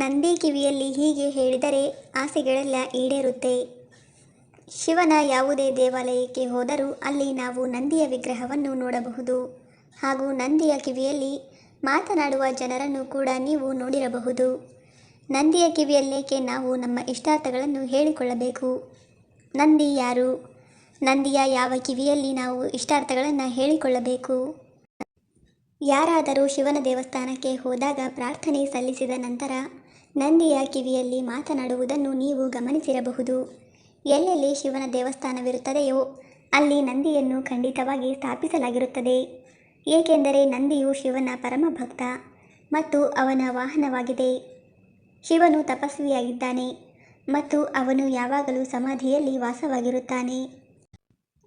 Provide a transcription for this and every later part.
ನಂದಿ ಕಿವಿಯಲ್ಲಿ ಹೀಗೆ ಹೇಳಿದರೆ ಆಸೆಗಳೆಲ್ಲ ಈಡೇರುತ್ತೆ. ಶಿವನ ಯಾವುದೇ ದೇವಾಲಯಕ್ಕೆ ಹೋದರೂ ಅಲ್ಲಿ ನಾವು ನಂದಿಯ ವಿಗ್ರಹವನ್ನು ನೋಡಬಹುದು. ಹಾಗೂ ನಂದಿಯ ಕಿವಿಯಲ್ಲಿ ಮಾತನಾಡುವ ಜನರನ್ನು ಕೂಡ ನೀವು ನೋಡಿರಬಹುದು. ನಂದಿಯ ಕಿವಿಯಲ್ಲೇಕೆ ನಾವು ನಮ್ಮ ಇಷ್ಟಾರ್ಥಗಳನ್ನು ಹೇಳಿಕೊಳ್ಳಬೇಕು? ನಂದಿ ಯಾರು? ನಂದಿಯ ಯಾವ ಕಿವಿಯಲ್ಲಿ ನಾವು ಇಷ್ಟಾರ್ಥಗಳನ್ನು ಹೇಳಿಕೊಳ್ಳಬೇಕು? ಯಾರಾದರೂ ಶಿವನ ದೇವಸ್ಥಾನಕ್ಕೆ ಹೋದಾಗ ಪ್ರಾರ್ಥನೆ ಸಲ್ಲಿಸಿದ ನಂತರ ನಂದಿಯ ಕಿವಿಯಲ್ಲಿ ಮಾತನಾಡುವುದನ್ನು ನೀವು ಗಮನಿಸಿರಬಹುದು. ಎಲ್ಲೆಲ್ಲಿ ಶಿವನ ದೇವಸ್ಥಾನವಿರುತ್ತದೆಯೋ ಅಲ್ಲಿ ನಂದಿಯನ್ನು ಖಂಡಿತವಾಗಿ ಸ್ಥಾಪಿಸಲಾಗಿರುತ್ತದೆ. ಏಕೆಂದರೆ ನಂದಿಯು ಶಿವನ ಪರಮ ಭಕ್ತ ಮತ್ತು ಅವನ ವಾಹನವಾಗಿದೆ. ಶಿವನು ತಪಸ್ವಿಯಾಗಿದ್ದಾನೆ ಮತ್ತು ಅವನು ಯಾವಾಗಲೂ ಸಮಾಧಿಯಲ್ಲಿ ವಾಸವಾಗಿರುತ್ತಾನೆ.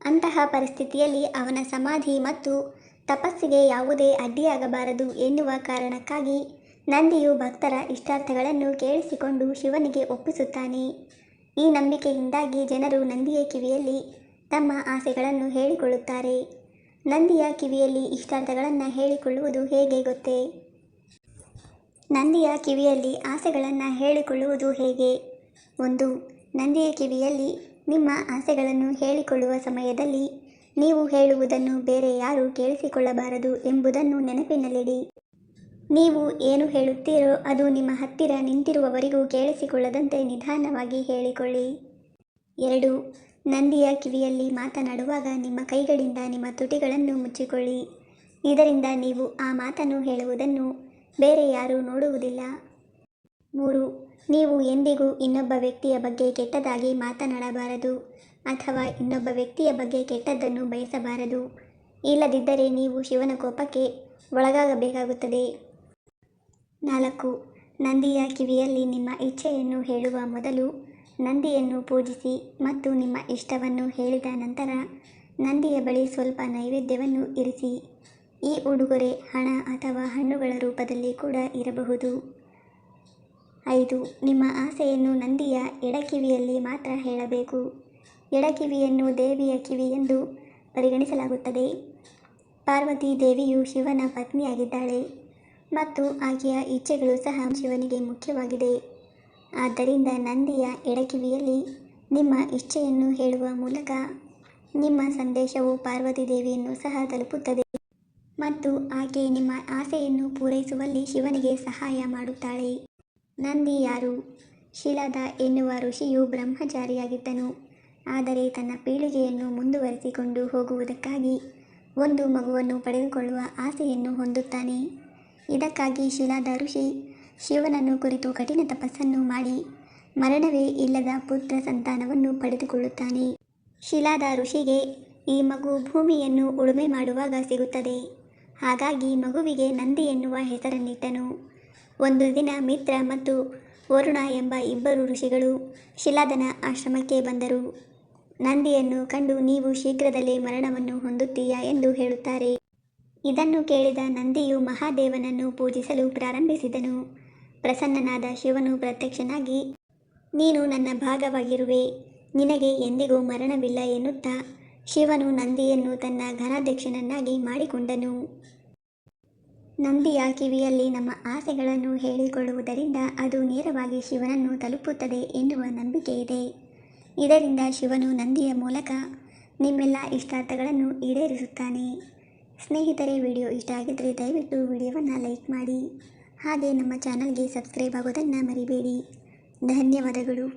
ಅಂತಹ ಪರಿಸ್ಥಿತಿಯಲ್ಲಿ ಅವನ ಸಮಾಧಿ ಮತ್ತು ತಪಸ್ಸಿಗೆ ಯಾವುದೇ ಅಡ್ಡಿಯಾಗಬಾರದು ಎನ್ನುವ ಕಾರಣಕ್ಕಾಗಿ ನಂದಿಯು ಭಕ್ತರ ಇಷ್ಟಾರ್ಥಗಳನ್ನು ಕೇಳಿಸಿಕೊಂಡು ಶಿವನಿಗೆ ಒಪ್ಪಿಸುತ್ತಾನೆ. ಈ ನಂಬಿಕೆಯಿಂದಾಗಿ ಜನರು ನಂದಿಯ ಕಿವಿಯಲ್ಲಿ ತಮ್ಮ ಆಸೆಗಳನ್ನು ಹೇಳಿಕೊಳ್ಳುತ್ತಾರೆ. ನಂದಿಯ ಕಿವಿಯಲ್ಲಿ ಇಷ್ಟಾರ್ಥಗಳನ್ನು ಹೇಳಿಕೊಳ್ಳುವುದು ಹೇಗೆ ಗೊತ್ತೇ? ನಂದಿಯ ಕಿವಿಯಲ್ಲಿ ಆಸೆಗಳನ್ನು ಹೇಳಿಕೊಳ್ಳುವುದು ಹೇಗೆ? 1. ನಂದಿಯ ಕಿವಿಯಲ್ಲಿ ನಿಮ್ಮ ಆಸೆಗಳನ್ನು ಹೇಳಿಕೊಳ್ಳುವ ಸಮಯದಲ್ಲಿ ನೀವು ಹೇಳುವುದನ್ನು ಬೇರೆ ಯಾರೂ ಕೇಳಿಸಿಕೊಳ್ಳಬಾರದು ಎಂಬುದನ್ನು ನೆನಪಿನಲ್ಲಿಡಿ. ನೀವು ಏನು ಹೇಳುತ್ತೀರೋ ಅದು ನಿಮ್ಮ ಹತ್ತಿರ ನಿಂತಿರುವವರಿಗೂ ಕೇಳಿಸಿಕೊಳ್ಳದಂತೆ ನಿಧಾನವಾಗಿ ಹೇಳಿಕೊಳ್ಳಿ. 2. ನಂದಿಯ ಕಿವಿಯಲ್ಲಿ ಮಾತನಾಡುವಾಗ ನಿಮ್ಮ ಕೈಗಳಿಂದ ನಿಮ್ಮ ತುಟಿಗಳನ್ನು ಮುಚ್ಚಿಕೊಳ್ಳಿ. ಇದರಿಂದ ನೀವು ಆ ಮಾತನ್ನು ಹೇಳುವುದನ್ನು ಬೇರೆ ಯಾರೂ ನೋಡುವುದಿಲ್ಲ. 3. ನೀವು ಎಂದಿಗೂ ಇನ್ನೊಬ್ಬ ವ್ಯಕ್ತಿಯ ಬಗ್ಗೆ ಕೆಟ್ಟದಾಗಿ ಮಾತನಾಡಬಾರದು ಅಥವಾ ಇನ್ನೊಬ್ಬ ವ್ಯಕ್ತಿಯ ಬಗ್ಗೆ ಕೆಟ್ಟದ್ದನ್ನು ಬಯಸಬಾರದು. ಇಲ್ಲದಿದ್ದರೆ ನೀವು ಶಿವನ ಕೋಪಕ್ಕೆ ಒಳಗಾಗಬೇಕಾಗುತ್ತದೆ. 4. ನಂದಿಯ ಕಿವಿಯಲ್ಲಿ ನಿಮ್ಮ ಇಚ್ಛೆಯನ್ನು ಹೇಳುವ ಮೊದಲು ನಂದಿಯನ್ನು ಪೂಜಿಸಿ ಮತ್ತು ನಿಮ್ಮ ಇಷ್ಟವನ್ನು ಹೇಳಿದ ನಂತರ ನಂದಿಯ ಬಳಿ ಸ್ವಲ್ಪ ನೈವೇದ್ಯವನ್ನು ಇರಿಸಿ. ಈ ಉಡುಗೊರೆ ಹಣ ಅಥವಾ ಹಣ್ಣುಗಳ ರೂಪದಲ್ಲಿ ಕೂಡ ಇರಬಹುದು. 5. ನಿಮ್ಮ ಆಸೆಯನ್ನು ನಂದಿಯ ಎಡಕಿವಿಯಲ್ಲಿ ಮಾತ್ರ ಹೇಳಬೇಕು. ಎಡಕಿವಿಯನ್ನು ದೇವಿಯ ಕಿವಿ ಎಂದು ಪರಿಗಣಿಸಲಾಗುತ್ತದೆ. ಪಾರ್ವತಿ ದೇವಿಯು ಶಿವನ ಪತ್ನಿಯಾಗಿದ್ದಾಳೆ ಮತ್ತು ಆಕೆಯ ಇಚ್ಛೆಗಳು ಸಹ ಶಿವನಿಗೆ ಮುಖ್ಯವಾಗಿದೆ. ಆದ್ದರಿಂದ ನಂದಿಯ ಎಡಕಿವಿಯಲ್ಲಿ ನಿಮ್ಮ ಇಚ್ಛೆಯನ್ನು ಹೇಳುವ ಮೂಲಕ ನಿಮ್ಮ ಸಂದೇಶವು ಪಾರ್ವತಿ ದೇವಿಯನ್ನು ಸಹ ತಲುಪುತ್ತದೆ ಮತ್ತು ಆಕೆ ನಿಮ್ಮ ಆಸೆಯನ್ನು ಪೂರೈಸುವಲ್ಲಿ ಶಿವನಿಗೆ ಸಹಾಯ ಮಾಡುತ್ತಾಳೆ. ನಂದಿ ಯಾರು? ಶಿಲಾದ ಎನ್ನುವ ಋಷಿಯು ಬ್ರಹ್ಮಚಾರಿಯಾಗಿದ್ದನು. ಆದರೆ ತನ್ನ ಪೀಳಿಗೆಯನ್ನು ಮುಂದುವರಿಸಿಕೊಂಡು ಹೋಗುವುದಕ್ಕಾಗಿ ಒಂದು ಮಗುವನ್ನು ಪಡೆದುಕೊಳ್ಳುವ ಆಸೆಯನ್ನು ಹೊಂದುತ್ತಾನೆ. ಇದಕ್ಕಾಗಿ ಶಿಲಾದ ಋಷಿ ಶಿವನನ್ನು ಕುರಿತು ಕಠಿಣ ತಪಸ್ಸನ್ನು ಮಾಡಿ ಮರಣವೇ ಇಲ್ಲದ ಪುತ್ರ ಸಂತಾನವನ್ನು ಪಡೆದುಕೊಳ್ಳುತ್ತಾನೆ. ಶಿಲಾದ ಋಷಿಗೆ ಈ ಮಗು ಭೂಮಿಯನ್ನು ಉಳುಮೆ ಮಾಡುವಾಗ ಸಿಗುತ್ತದೆ. ಹಾಗಾಗಿ ಮಗುವಿಗೆ ನಂದಿ ಎನ್ನುವ ಹೆಸರನ್ನಿಟ್ಟನು. ಒಂದು ದಿನ ಮಿತ್ರ ಮತ್ತು ವರುಣ ಎಂಬ ಇಬ್ಬರು ಋಷಿಗಳು ಶಿಲಾದನ ಆಶ್ರಮಕ್ಕೆ ಬಂದರು. ನಂದಿಯನ್ನು ಕಂಡು ನೀವು ಶೀಘ್ರದಲ್ಲೇ ಮರಣವನ್ನು ಹೊಂದುತ್ತೀಯಾ ಎಂದು ಹೇಳುತ್ತಾರೆ. ಇದನ್ನು ಕೇಳಿದ ನಂದಿಯು ಮಹಾದೇವನನ್ನು ಪೂಜಿಸಲು ಪ್ರಾರಂಭಿಸಿದನು. ಪ್ರಸನ್ನನಾದ ಶಿವನು ಪ್ರತ್ಯಕ್ಷನಾಗಿ, ನೀನು ನನ್ನ ಭಾಗವಾಗಿರುವೆ, ನಿನಗೆ ಎಂದಿಗೂ ಮರಣವಿಲ್ಲ ಎನ್ನುತ್ತಾ ಶಿವನು ನಂದಿಯನ್ನು ತನ್ನ ಘನಾಧ್ಯಕ್ಷನನ್ನಾಗಿ ಮಾಡಿಕೊಂಡನು. ನಂದಿಯ ಕಿವಿಯಲ್ಲಿ ನಮ್ಮ ಆಸೆಗಳನ್ನು ಹೇಳಿಕೊಳ್ಳುವುದರಿಂದ ಅದು ನೇರವಾಗಿ ಶಿವನನ್ನು ತಲುಪುತ್ತದೆ ಎನ್ನುವ ನಂಬಿಕೆ ಇದೆ. ಇದರಿಂದ ಶಿವನು ನಂದಿಯ ಮೂಲಕ ನಿಮ್ಮೆಲ್ಲ ಇಷ್ಟಾರ್ಥಗಳನ್ನು ಈಡೇರಿಸುತ್ತಾನೆ. ಸ್ನೇಹಿತರೆ, ವಿಡಿಯೋ ಇಷ್ಟ ಆಗಿದ್ದರೆ ದಯವಿಟ್ಟು ವಿಡಿಯೋವನ್ನು ಲೈಕ್ ಮಾಡಿ. ಹಾಗೆ ನಮ್ಮ ಚಾನಲ್ಗೆ ಸಬ್ಸ್ಕ್ರೈಬ್ ಆಗೋದನ್ನು ಮರಿಬೇಡಿ. ಧನ್ಯವಾದಗಳು.